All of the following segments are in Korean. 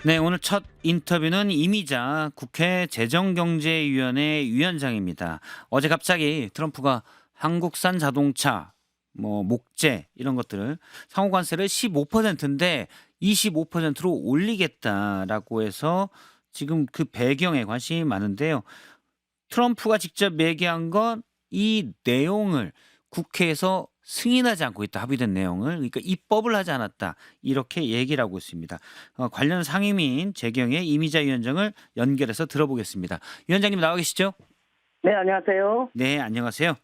네, 오늘 첫 인터뷰는 이미자 국회 재정경제위원회 위원장입니다. 어제 갑자기 트럼프가 한국산 자동차, 목재 이런 것들을 상호관세를 15%인데 25%로 올리겠다라고 해서 지금 그 배경에 관심이 많은데요. 트럼프가 직접 얘기한 건 이 내용을 국회에서 승인하지 않고 있다. 합의된 내용을. 그러니까 입법을 하지 않았다. 이렇게 얘기를 하고 있습니다. 관련 상임위인 재경의 이미자 위원장을 연결해서 들어보겠습니다. 위원장님 나와 계시죠? 네, 안녕하세요. 네, 안녕하세요.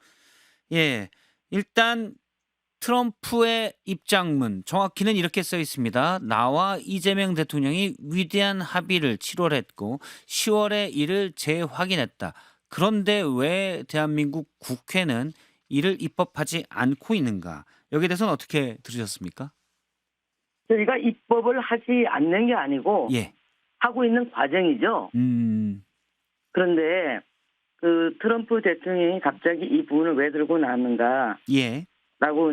예. 일단 트럼프의 입장문 정확히는 이렇게 써 있습니다. 나와 이재명 대통령이 위대한 합의를 7월에 했고 10월에 이를 재확인했다. 그런데 왜 대한민국 국회는 이를 입법하지 않고 있는가? 여기에 대해서는 어떻게 들으셨습니까? 저희가 입법을 하지 않는 게 아니고 예. 하고 있는 과정이죠. 음. 그런데 그 트럼프 대통령이 갑자기 이 부분을 왜 들고 나왔는가라고 예.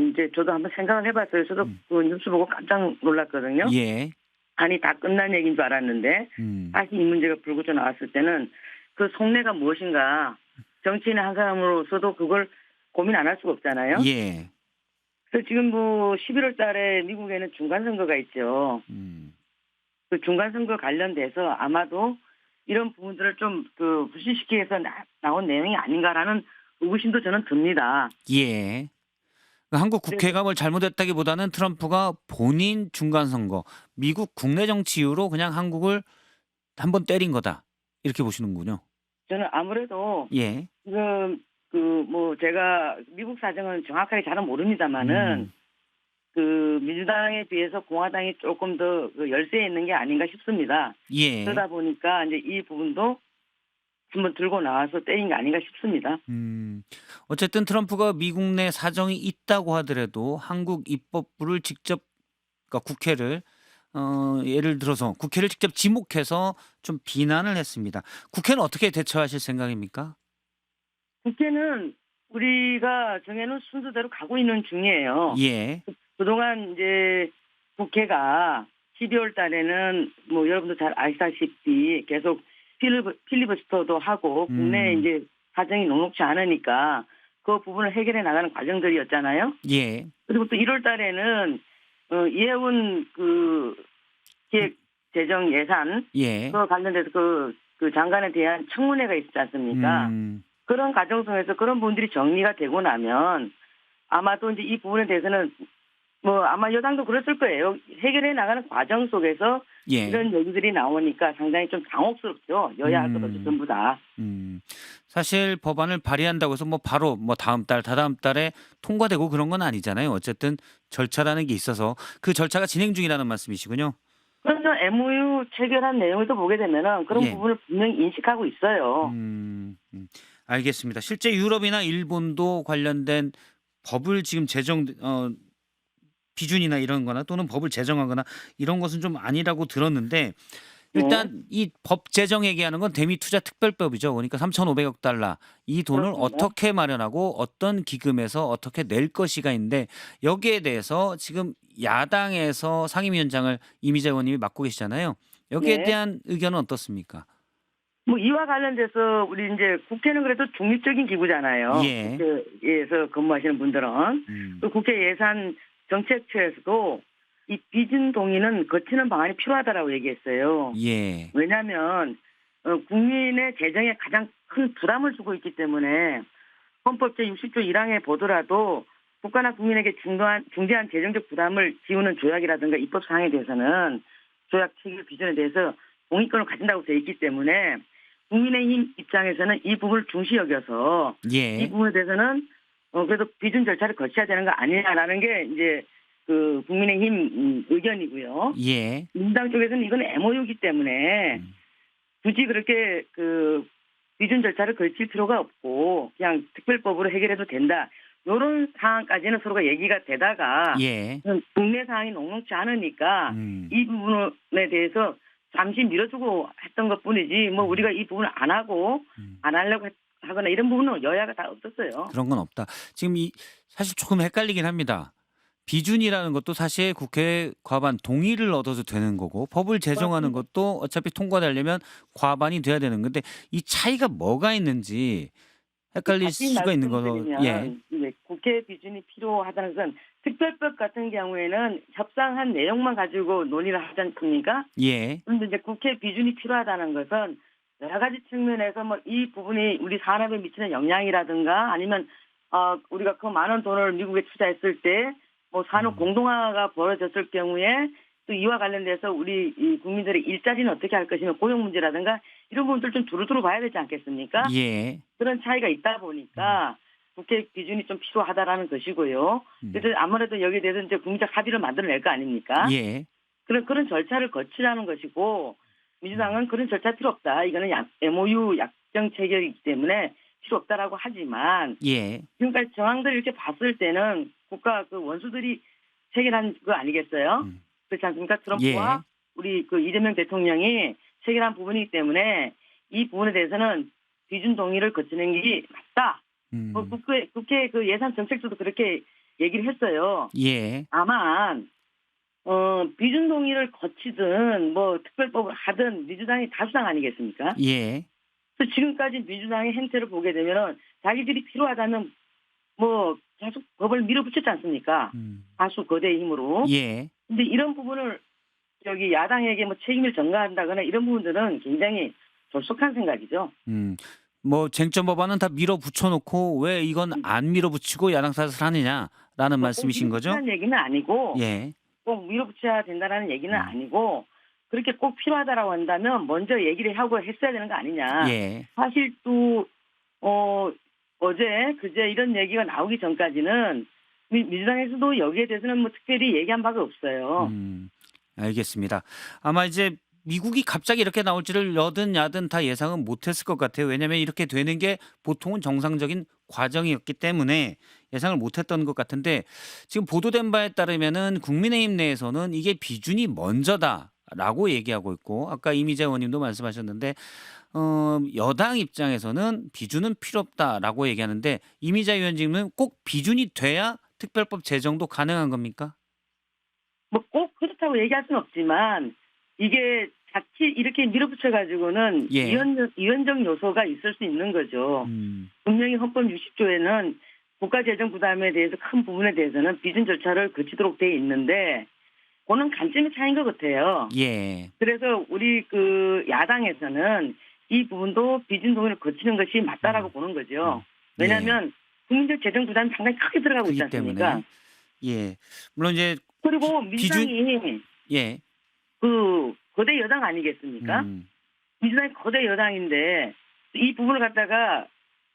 이제 저도 한번 생각을 해봤어요. 저도 그 뉴스 보고 깜짝 놀랐거든요. 예. 아니 다 끝난 얘기인 줄 알았는데 음. 다시 이 문제가 불거져 나왔을 때는 그 속내가 무엇인가 정치인의 한 사람으로서도 그걸 고민 안 할 수가 없잖아요. 예. 그래서 지금 뭐 11월 달에 미국에는 중간선거가 있죠. 음. 그 중간선거 관련돼서 아마도 이런 부분들을 좀 그 부실시키기 위해서 나온 내용이 아닌가라는 의구심도 저는 듭니다. 예. 한국 국회가 뭘 잘못했다기보다는 트럼프가 본인 중간 선거, 미국 국내 정치 이유로 그냥 한국을 한번 때린 거다. 이렇게 보시는군요. 저는 아무래도 예. 지금 그 뭐 제가 미국 사정은 정확하게 잘은 모릅니다만은 음. 그 민주당에 비해서 공화당이 조금 더 그 열세에 있는 게 아닌가 싶습니다. 예. 그러다 보니까 이제 이 부분도 한번 들고 나와서 때린 게 아닌가 싶습니다. 어쨌든 트럼프가 미국 내 사정이 있다고 하더라도 한국 입법부를 직접 그러니까 국회를 예를 들어서 국회를 직접 지목해서 좀 비난을 했습니다. 국회는 어떻게 대처하실 생각입니까? 국회는 우리가 정해놓은 순서대로 가고 있는 중이에요. 예. 그동안 이제 국회가 12월 달에는 뭐 여러분도 잘 아시다시피 계속 필리버스터도 하고 국내에 음. 이제 사정이 녹록지 않으니까 그 부분을 해결해 나가는 과정들이었잖아요. 예. 그리고 또 1월 달에는 이해운 그 기획 재정 예산 예. 그 관련돼서 그 장관에 대한 청문회가 있지 않습니까? 음. 그런 과정 속에서 그런 부분들이 정리가 되고 나면 아마도 이제 이 부분에 대해서는 뭐 아마 여당도 그랬을 거예요. 해결해 나가는 과정 속에서 예. 이런 얘기들이 나오니까 상당히 좀 당혹스럽죠. 여야 할것 전부 다. 사실 법안을 발의한다고 해서 바로 다음 달, 다다음 달에 통과되고 그런 건 아니잖아요. 어쨌든 절차라는 게 있어서 그 절차가 진행 중이라는 말씀이시군요. 그래서 MOU 체결한 내용을 또 보게 되면은 그런 예. 부분을 분명히 인식하고 있어요. 알겠습니다. 실제 유럽이나 일본도 관련된 법을 지금 비준이나 이런 거나 또는 법을 제정하거나 이런 것은 좀 아니라고 들었는데 네. 일단 이 법 제정 얘기하는 건 대미 투자 특별법이죠. 그러니까 3,500억 달러 이 돈을 그렇습니다. 어떻게 마련하고 어떤 기금에서 어떻게 낼 것이가인데 여기에 대해서 지금 야당에서 상임위원장을 이미자 의원님이 맡고 계시잖아요. 여기에 네. 대한 의견은 어떻습니까? 뭐 이와 관련돼서 우리 이제 국회는 그래도 중립적인 기구잖아요. 예. 국회에서 근무하시는 분들은 음. 그 국회 예산 정책처에서도 이 비준 동의는 거치는 방안이 필요하다라고 얘기했어요. 예. 왜냐하면 국민의 재정에 가장 큰 부담을 주고 있기 때문에 헌법 제60조 1항에 보더라도 국가나 국민에게 중대한 재정적 부담을 지우는 조약이라든가 입법 사항에 대해서는 조약 체결 비준에 대해서 동의권을 가진다고 되어 있기 때문에 국민의힘 입장에서는 이 부분을 중시 여겨서 이 예. 부분에 대해서는 그래도 비준 절차를 거쳐야 되는 거 아니냐라는 게 이제 그 국민의힘 의견이고요. 예. 민주당 쪽에서는 이건 MOU이기 때문에 굳이 그렇게 그 비준 절차를 거칠 필요가 없고 그냥 특별법으로 해결해도 된다. 이런 상황까지는 서로가 얘기가 되다가 예. 국내 상황이 녹록지 않으니까 이 부분에 대해서 잠시 밀어주고 했던 것뿐이지 뭐 우리가 이 부분을 안 하고 안 하려고 하거나 이런 부분은 여야가 다 없었어요. 그런 건 없다. 지금 사실 조금 헷갈리긴 합니다. 비준이라는 것도 사실 국회 과반 동의를 얻어도 되는 거고 법을 제정하는 그렇습니다. 것도 어차피 통과되려면 과반이 돼야 되는 건데 이 차이가 뭐가 있는지 헷갈릴 다시 수가 있는 거죠. 예. 말씀드리면 이제 국회 비준이 필요하다는 것은 특별법 같은 경우에는 협상한 내용만 가지고 논의를 하지 않습니까? 예. 그런데 이제 국회 비준이 필요하다는 것은 여러 가지 측면에서 뭐 이 부분이 우리 산업에 미치는 영향이라든가 아니면 우리가 그 많은 돈을 미국에 투자했을 때 뭐 산업 음. 공동화가 벌어졌을 경우에 또 이와 관련돼서 우리 이 국민들의 일자리는 어떻게 할 것이며 고용 문제라든가 이런 부분들 좀 두루두루 봐야 되지 않겠습니까? 예. 그런 차이가 있다 음. 보니까 국회 기준이 좀 필요하다라는 것이고요. 음. 그래서 아무래도 여기에 대해서 이제 국민적 합의를 만들어낼 거 아닙니까? 예. 그런 절차를 거치라는 것이고 음. 민주당은 그런 절차 필요 없다. 이거는 MOU 약정 체결이기 때문에 필요 없다라고 하지만 예. 지금까지 정황들 이렇게 봤을 때는 국가 그 원수들이 체결한 거 아니겠어요? 음. 그렇지 않습니까? 트럼프와 예. 우리 그 이재명 대통령이 체결한 부분이기 때문에 이 부분에 대해서는 비준 동의를 거치는 게 맞다. 음. 국회 그 예산 정책조도 그렇게 얘기를 했어요. 예. 다만 비준 동의를 거치든 뭐 특별법을 하든 민주당이 다수당 아니겠습니까? 예. 그래서 지금까지 민주당의 행태를 보게 되면은 자기들이 필요하다면 뭐 계속 법을 밀어붙였지 않습니까? 음. 다수 거대의 힘으로. 예. 근데 이런 부분을 여기 야당에게 뭐 책임을 전가한다거나 이런 부분들은 굉장히 졸속한 생각이죠. 뭐 쟁점 법안은 다 밀어붙여 놓고 왜 이건 안 밀어붙이고 야당 탓을 하느냐라는 꼭 말씀이신 거죠? 밀어붙이라는 얘기는 아니고 예. 꼭 밀어붙여야 된다라는 얘기는 음. 아니고 그렇게 꼭 필요하다라고 한다면 먼저 얘기를 하고 했어야 되는 거 아니냐. 예. 사실 또 어제 그제 이런 얘기가 나오기 전까지는 민주당에서도 여기에 대해서는 뭐 특별히 얘기한 바가 없어요. 알겠습니다. 아마 이제 미국이 갑자기 이렇게 나올지를 여든 야든 다 예상은 못했을 것 같아요. 왜냐하면 이렇게 되는 게 보통은 정상적인 과정이었기 때문에 예상을 못했던 것 같은데 지금 보도된 바에 따르면은 국민의힘 내에서는 이게 비준이 먼저다라고 얘기하고 있고 아까 이미재 의원님도 말씀하셨는데 여당 입장에서는 비준은 필요 없다라고 얘기하는데 이미자 위원장님은 꼭 비준이 돼야 특별법 제정도 가능한 겁니까? 뭐 꼭 그렇다고 얘기할 수는 없지만 이게 자칫 이렇게 밀어붙여 가지고는 예. 이원적 요소가 있을 수 있는 거죠. 음. 분명히 헌법 60조에는 국가 재정 부담에 대해서 큰 부분에 대해서는 비준 절차를 거치도록 돼 있는데 그는 관점의 차이인 것 같아요. 예. 그래서 우리 그 야당에서는 이 부분도 비준 동의를 거치는 것이 맞다라고 보는 거죠. 예. 왜냐하면 국민적 재정 부담이 상당히 크게 들어가고 있지 그렇기 않습니까? 때문에 예. 물론 이제 그리고 비준 민주당이 예. 그 거대 여당 아니겠습니까? 음. 민주당이 거대 여당인데 이 부분을 갖다가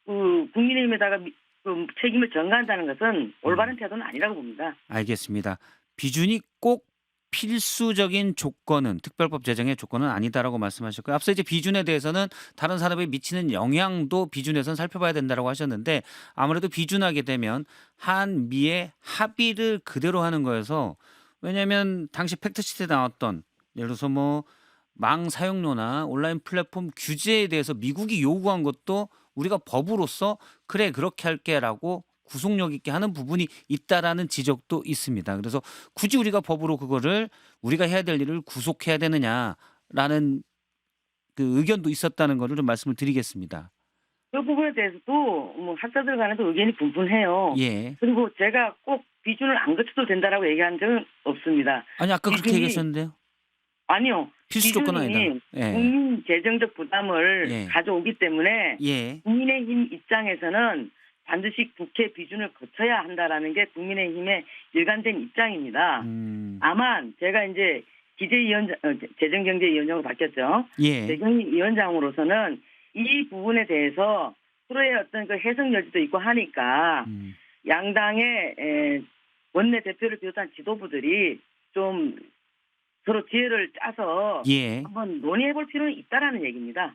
그 국민의힘에다가 그 책임을 전가한다는 것은 올바른 태도는 아니라고 봅니다. 알겠습니다. 비준이 꼭 필수적인 조건은 특별법 제정의 조건은 아니다라고 말씀하셨고요. 앞서 이제 비준에 대해서는 다른 산업에 미치는 영향도 비준에선 살펴봐야 된다라고 하셨는데 아무래도 비준하게 되면 한미의 합의를 그대로 하는 거여서 왜냐하면 당시 팩트시트에 나왔던 예를 들어서 뭐 망 사용료나 온라인 플랫폼 규제에 대해서 미국이 요구한 것도 우리가 법으로서 그래 그렇게 할게라고 구속력 있게 하는 부분이 있다라는 지적도 있습니다. 그래서 굳이 우리가 법으로 그거를 우리가 해야 될 일을 구속해야 되느냐라는 그 의견도 있었다는 거를 좀 말씀을 드리겠습니다. 그 부분에 대해서도 뭐 학자들 간에도 의견이 분분해요. 예. 그리고 제가 꼭 비준을 안 거쳐도 된다라고 얘기한 적은 없습니다. 아니 아까 그렇게 비준이 얘기하셨는데요. 아니요. 필수 조건은 비준이 아니다. 예. 국민 재정적 부담을 예. 가져오기 때문에 예. 국민의힘 입장에서는 반드시 국회 비준을 거쳐야 한다라는 게 국민의힘의 일관된 입장입니다. 다만 제가 이제 재정경제위원장으로 바뀌었죠. 예. 재정위원장으로서는 이 부분에 대해서 서로의 어떤 그 해석 여지도 있고 하니까 양당의 원내 대표를 비롯한 지도부들이 좀 서로 지혜를 짜서 예. 한번 논의해볼 필요는 있다라는 얘기입니다.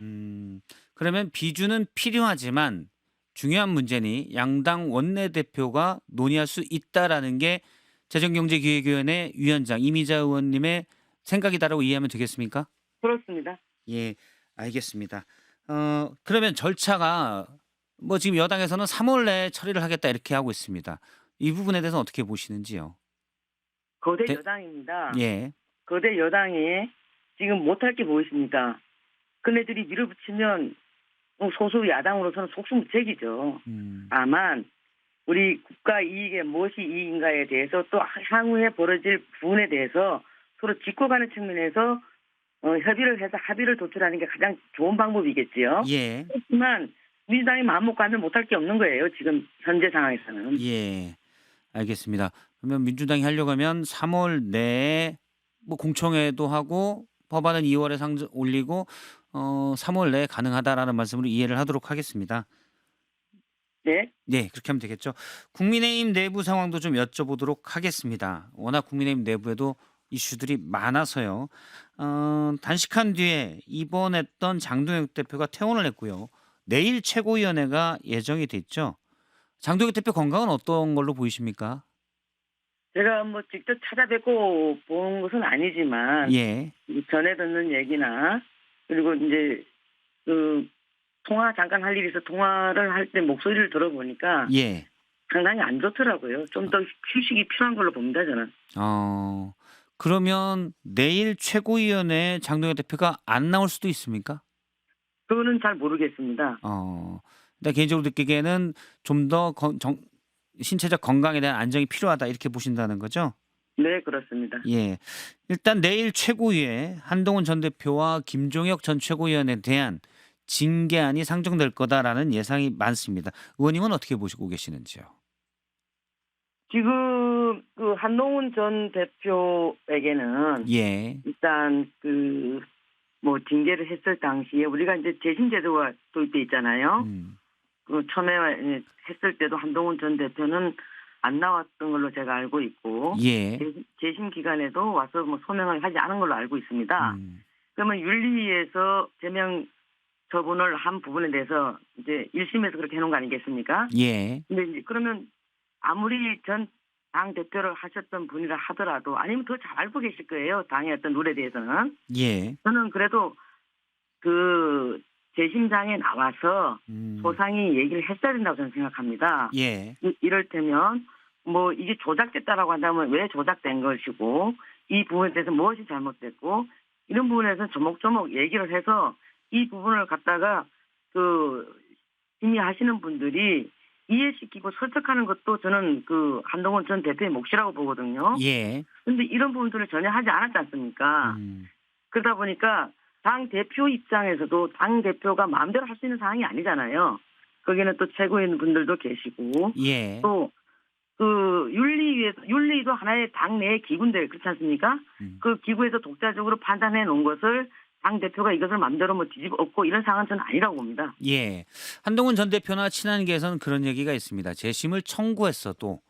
그러면 비준은 필요하지만 중요한 문제는 양당 원내대표가 논의할 수 있다라는 게 재정경제기획위원회 위원장 이미자 의원님의 생각이다라고 이해하면 되겠습니까? 그렇습니다. 예, 알겠습니다. 그러면 절차가 뭐 지금 여당에서는 3월 내에 처리를 하겠다 이렇게 하고 있습니다. 이 부분에 대해서 어떻게 보시는지요? 거대 대- 여당입니다. 예. 거대 여당이 지금 못할 게 뭐 있습니까? 그네들이 밀어붙이면 소수 야당으로서는 속수무책이죠. 음. 다만 우리 국가 이익에 무엇이 이익인가에 대해서 또 향후에 벌어질 부분에 대해서 서로 짚고가는 측면에서 협의를 해서 합의를 도출하는 게 가장 좋은 방법이겠지요. 예. 그렇지만 민주당이 마음 먹고 하면 못할 게 없는 거예요. 지금 현재 상황에서는. 예. 알겠습니다. 그러면 민주당이 하려고 하면 3월 내에 뭐 공청회도 하고 법안은 2월에 상 올리고 3월 내에 가능하다라는 말씀으로 이해를 하도록 하겠습니다. 네. 네, 그렇게 하면 되겠죠. 국민의힘 내부 상황도 좀 여쭤보도록 하겠습니다. 워낙 국민의힘 내부에도 이슈들이 많아서요. 단식한 뒤에 입원했던 장동혁 대표가 퇴원을 했고요. 내일 최고위원회가 예정이 됐죠. 장동혁 대표 건강은 어떤 걸로 보이십니까? 제가 뭐 직접 찾아뵙고 본 것은 아니지만 예, 전해 듣는 얘기나 그리고 이제 그 통화 잠깐 할 일이 있어 통화를 할 때 목소리를 들어보니까 예. 상당히 안 좋더라고요. 좀 더 휴식이 필요한 걸로 봅니다, 저는. 그러면 내일 최고위원회 장동혁 대표가 안 나올 수도 있습니까? 그거는 잘 모르겠습니다. 근데 개인적으로 느끼기에는 좀 더 신체적 건강에 대한 안정이 필요하다 이렇게 보신다는 거죠? 네, 그렇습니다. 예. 일단 내일 최고위에 한동훈 전 대표와 김종혁 전 최고위원에 대한 징계안이 상정될 거다라는 예상이 많습니다. 의원님은 어떻게 보시고 계시는지요? 지금 그 한동훈 전 대표에게는 예. 일단 그 뭐 징계를 했을 당시에 우리가 이제 재심 제도가 도입돼 있잖아요. 음. 그 처음에 했을 때도 한동훈 전 대표는 안 나왔던 걸로 제가 알고 있고 예. 재심 기간에도 와서 뭐 소명을 하지 않은 걸로 알고 있습니다. 음. 그러면 윤리위에서 제명 처분을 한 부분에 대해서 이제 1심에서 그렇게 해놓은 거 아니겠습니까? 예. 근데 이제 그러면 아무리 전 당 대표를 하셨던 분이라 하더라도 아니면 더 잘 알고 계실 거예요. 당의 어떤 룰에 대해서는. 예. 저는 그래도 그 재심장에 나와서 음. 소상히 얘기를 했어야 된다고 저는 생각합니다. 예. 이럴테면 뭐 이게 조작됐다라고 한다면 왜 조작된 것이고 이 부분에 대해서 무엇이 잘못됐고 이런 부분에서 조목조목 얘기를 해서 이 부분을 갖다가 그 심의하시는 분들이 이해시키고 설득하는 것도 저는 그 한동훈 전 대표의 몫이라고 보거든요. 예. 그런데 이런 부분들을 전혀 하지 않았지 않습니까? 음. 그러다 보니까 당 대표 입장에서도 당 대표가 마음대로 할 수 있는 상황이 아니잖아요. 거기는 또 최고위원 분들도 계시고 예. 또 그 윤리위도 하나의 당내의 기구인데 그렇지 않습니까? 그 기구에서 독자적으로 판단해 놓은 것을 당 대표가 이것을 마음대로 뭐 뒤집어 엎고 이런 상황은 저는 아니라고 봅니다. 예. 한동훈 전 대표나 친한계에서는 그런 얘기가 있습니다. 재심을 청구했어도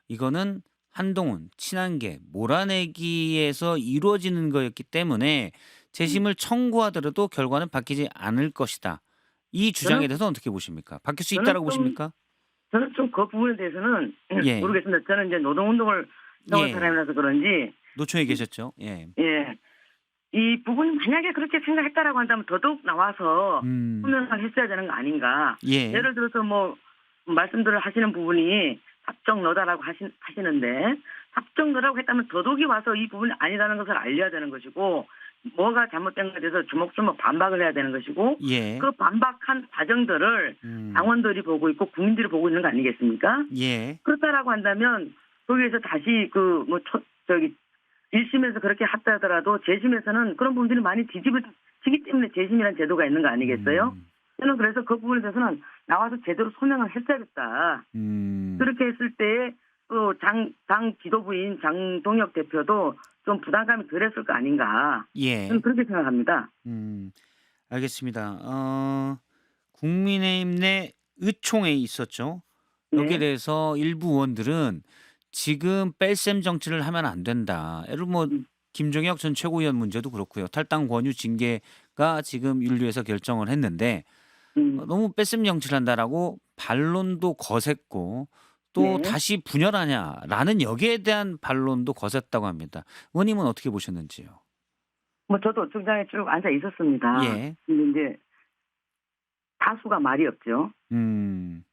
이거는 한동훈, 친한계, 몰아내기에서 이루어지는 거였기 때문에 재심을 청구하더라도 결과는 바뀌지 않을 것이다. 이 주장에 대해서 어떻게 보십니까? 바뀔 수 저는 있다라고 좀 보십니까? 저는 좀 그 부분에 대해서는 예. 모르겠습니다. 저는 이제 노동운동을 해온 예. 사람이라서 그런지 노총에 계셨죠? 예. 예. 이 부분이 만약에 그렇게 생각했다라고 한다면 더더욱 나와서 소명을 했어야 되는 거 아닌가. 예. 예를 들어서 뭐 말씀들을 하시는 부분이 합정너다라고 하시는데 합정너라고 했다면 더더욱이 와서 이 부분이 아니라는 것을 알려야 되는 것이고 뭐가 잘못된 것에 대해서 조목조목 반박을 해야 되는 것이고 예. 그 반박한 과정들을 당원들이 보고 있고 국민들이 보고 있는 거 아니겠습니까? 예. 그렇다라고 한다면 거기에서 다시 그 뭐 저기 1심에서 그렇게 했다더라도 재심에서는 그런 부분들이 많이 뒤집어지기 때문에 재심이라는 제도가 있는 거 아니겠어요? 저는 그래서 그 부분에 대해서는 나와서 제대로 소명을 했어야겠다. 그렇게 했을 때 또 당 지도부인 장동혁 대표도 좀 부담감이 덜했을 거 아닌가. 예. 저는 그렇게 생각합니다. 알겠습니다. 국민의힘 내 의총회 있었죠. 여기에 네. 대해서 일부 의원들은 지금 뺄셈 정치를 하면 안 된다. 예를 뭐 김종혁 전 최고위원 문제도 그렇고요. 탈당 권유 징계가 지금 윤리위에서 결정을 했는데 너무 뺄셈 정치를 한다라고 반론도 거셌고 또 네. 다시 분열하냐라는 여기에 대한 반론도 거셌다고 합니다. 의원님은 어떻게 보셨는지요? 뭐 저도 정장에 쭉 앉아 있었습니다. 예. 근데 이제 다수가 말이 없죠.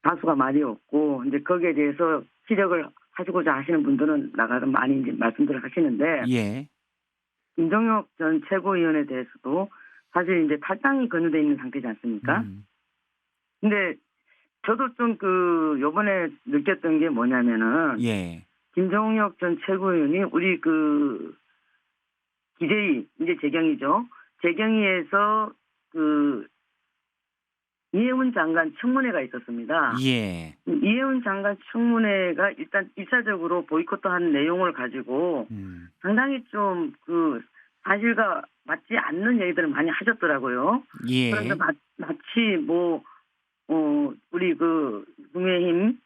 다수가 말이 없고 이제 거기에 대해서 피력을 하시고자 하시는 분들은 나가서 많이 이제 말씀들을 하시는데 예. 김종혁 전 최고위원에 대해서도 사실 이제 탈당이 권유돼 있는 상태지 않습니까? 음. 근데 저도 좀 요번에 느꼈던 게 뭐냐면은 예. 김종혁 전 최고위원이 우리 기재위 이제 재경이죠. 재경위에서 이해운 장관 청문회가 있었습니다. 예. 이해운 장관 청문회가 일단 1차적으로 보이콧한 내용을 가지고 상당히 좀 사실과 맞지 않는 얘기들을 많이 하셨더라고요. 예. 그런데 마치 우리 국민의힘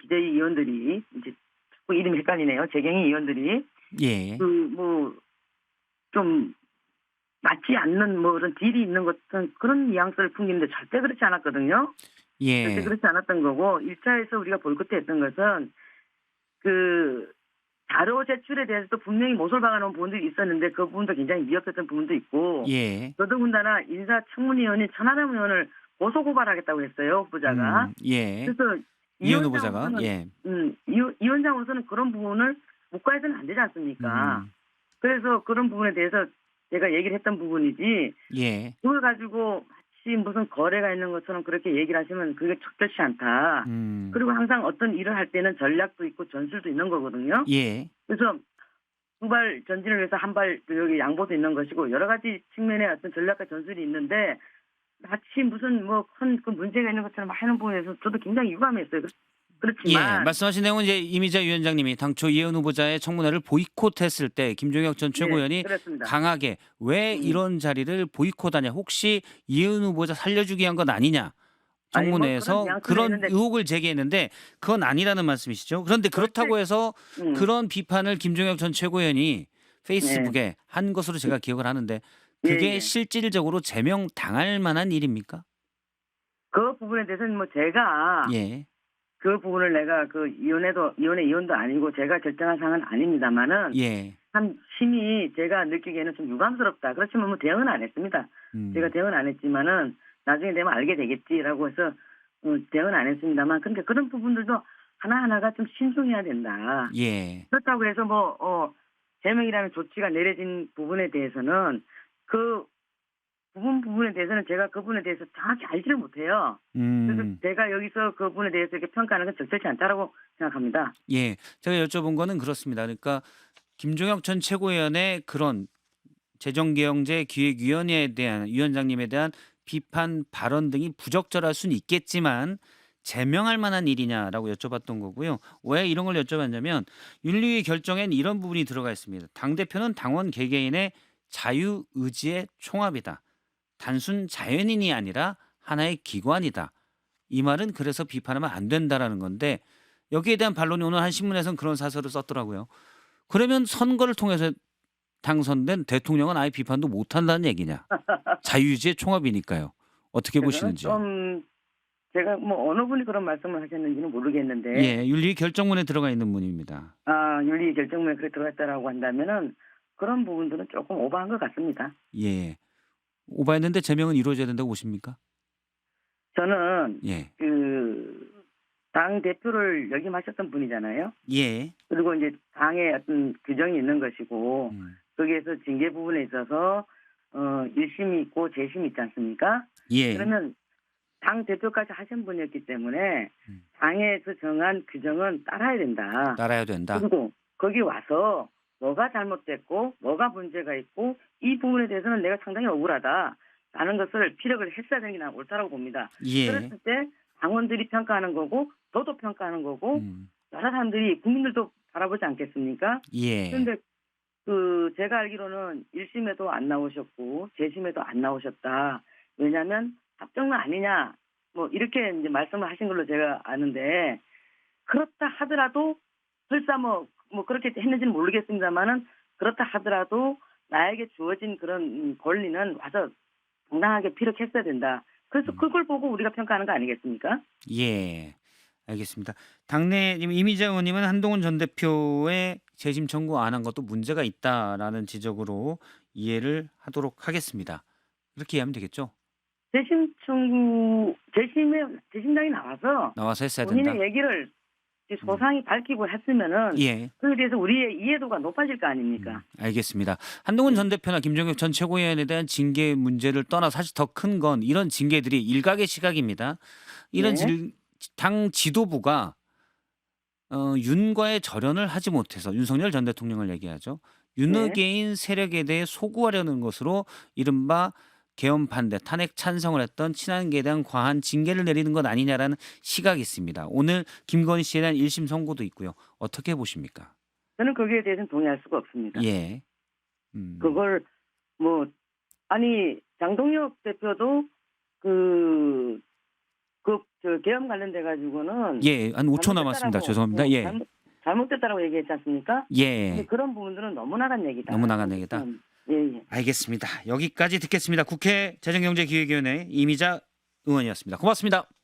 기재위 의원들이 이제 자꾸 이름이 헷갈리네요. 재경위 의원들이 예. 좀 맞지 않는 그런 딜이 있는 것 같은 그런 뉘앙스를 풍기는데 절대 그렇지 않았거든요. 절대 예. 그렇지 않았던 거고 1차에서 우리가 보이콧했던 것은 자료 제출에 대해서도 분명히 못을 박아놓은 부분들이 있었는데 그 부분도 굉장히 미흡했던 부분도 있고 예. 더더군다나 인사청문위원인 천하람 의원을 고소고발하겠다고 했어요. 후보자가. 예. 그래서 이현 후보자가 예. 이 원장으로서는 그런 부분을 묵과해서는 안 되지 않습니까? 그래서 그런 부분에 대해서 제가 얘기를 했던 부분이지 예. 그걸 가지고 마치 무슨 거래가 있는 것처럼 그렇게 얘기를 하시면 그게 적절치 않다. 그리고 항상 어떤 일을 할 때는 전략도 있고 전술도 있는 거거든요. 예. 그래서 두 발 전진을 위해서 한 발 여기 양보도 있는 것이고 여러 가지 측면의 어떤 전략과 전술이 있는데 마치 무슨 큰 문제가 있는 것처럼 하는 부분에서 저도 굉장히 유감했어요. 그렇지만 예. 말씀하신 내용은 이제 이미자 위원장님이 당초 이해운 후보자의 청문회를 보이콧했을 때 김종혁 전 최고위원이 그렇습니다. 강하게 왜 이런 자리를 보이콧하냐, 혹시 이해운 후보자 살려주기 위한 건 아니냐, 청문회에서 그런 그런 뉘앙스는 의혹을 제기했는데 그건 아니라는 말씀이시죠. 그런데 그렇다고 해서 그런 비판을 김종혁 전 최고위원이 페이스북에 한 것으로 제가 기억을 하는데 그게 실질적으로 제명당할 만한 일입니까? 그 부분에 대해서는 제가 예. 그 부분을 내가 위원회 위원도 아니고 제가 결정한 사항은 아닙니다만은 예. 참 심히 제가 느끼기에는 좀 유감스럽다. 그렇지만 대응은 안 했습니다. 제가 대응은 안 했지만은 나중에 되면 알게 되겠지라고 해서 대응은 안 했습니다만 그러니까 그런 부분들도 하나하나가 좀 신중해야 된다. 예. 그렇다고 해서 제명이라는 조치가 내려진 부분에 대해서는 그 부분에 대해서는 제가 그 부분에 대해서 정확히 알지를 못해요. 그래서 제가 여기서 그 부분에 대해서 이렇게 평가하는 건 적절치 않다라고 생각합니다. 예. 제가 여쭤본 거는 그렇습니다. 그러니까 김종혁 전 최고위원의 그런 재정경제기획위원회에 대한 위원장님에 대한 비판 발언 등이 부적절할 수는 있겠지만 제명할 만한 일이냐라고 여쭤봤던 거고요. 왜 이런 걸 여쭤봤냐면 윤리위 결정엔 이런 부분이 들어가 있습니다. 당대표는 당원 개개인의 자유의지의 총합이다. 단순 자연인이 아니라 하나의 기관이다. 이 말은 그래서 비판하면 안 된다라는 건데 여기에 대한 반론이 오늘 한 신문에서는 그런 사설을 썼더라고요. 그러면 선거를 통해서 당선된 대통령은 아예 비판도 못한다는 얘기냐. 자유의지의 총합이니까요. 어떻게 보시는지요? 좀 제가 어느 분이 그런 말씀을 하셨는지는 모르겠는데 예, 윤리 결정문에 들어가 있는 문입니다. 윤리 결정문에 그렇게 들어갔다라고 한다면은 그런 부분들은 조금 오버한 것 같습니다. 예. 오바했는데 제명은 이루어져야 된다고 보십니까? 저는 예. 당 대표를 역임하셨던 분이잖아요. 예. 그리고 이제 당의 어떤 규정이 있는 것이고 거기에서 징계 부분에 있어서 1심이 있고 재심이 있지 않습니까? 예. 그러면 당 대표까지 하신 분이었기 때문에 당에서 정한 규정은 따라야 된다. 따라야 된다. 그리고 거기 와서 뭐가 잘못됐고 뭐가 문제가 있고 이 부분에 대해서는 내가 상당히 억울하다라는 것을 피력을 했어야 되는 게 난 옳다라고 봅니다. 예. 그랬을 때 당원들이 평가하는 거고 저도 평가하는 거고 여러 사람들이 국민들도 바라보지 않겠습니까? 예. 그런데 제가 알기로는 1심에도 안 나오셨고 재심에도 안 나오셨다. 왜냐하면 합정은 아니냐 이렇게 이제 말씀을 하신 걸로 제가 아는데 그렇다 하더라도 설사 그렇게 했는지는 모르겠습니다만은 그렇다 하더라도 나에게 주어진 그런 권리는 와서 당당하게 피력했어야 된다. 그래서 그걸 보고 우리가 평가하는 거 아니겠습니까? 예. 알겠습니다. 당내 이미자 의원님은 한동훈 전 대표의 재심 청구 안 한 것도 문제가 있다라는 지적으로 이해를 하도록 하겠습니다. 그렇게 이해하면 되겠죠? 재심당이 나와서 나와서 했어야 된다. 본인의 얘기를 소상히 밝히고 했으면은 예. 그에 대해서 우리의 이해도가 높아질 거 아닙니까? 알겠습니다. 한동훈 전 대표나 김종혁 전 최고위원에 대한 징계 문제를 떠나 사실 더 큰 건 이런 징계들이 일각의 시각입니다. 이런 네. 당 지도부가 윤과의 절연을 하지 못해서 윤석열 전 대통령을 얘기하죠. 네. 윤핵인 세력에 대해 소구하려는 것으로 이른바 개헌 반대, 탄핵 찬성을 했던 친한계에 대한 과한 징계를 내리는 것 아니냐라는 시각이 있습니다. 오늘 김건희 씨에 대한 1심 선고도 있고요. 어떻게 보십니까? 저는 거기에 대해서는 동의할 수가 없습니다. 예. 그걸 뭐 아니 장동혁 대표도 저 계엄 관련돼 가지고는 예. 한 5초 남았습니다. 죄송합니다. 예. 잘못됐다라고 얘기했지 않습니까? 근데 예. 그런 부분들은 너무 나간 얘기다. 너무 나간 얘기다? 예. 알겠습니다. 여기까지 듣겠습니다. 국회 재정경제기획위원회 이미자 의원이었습니다. 고맙습니다.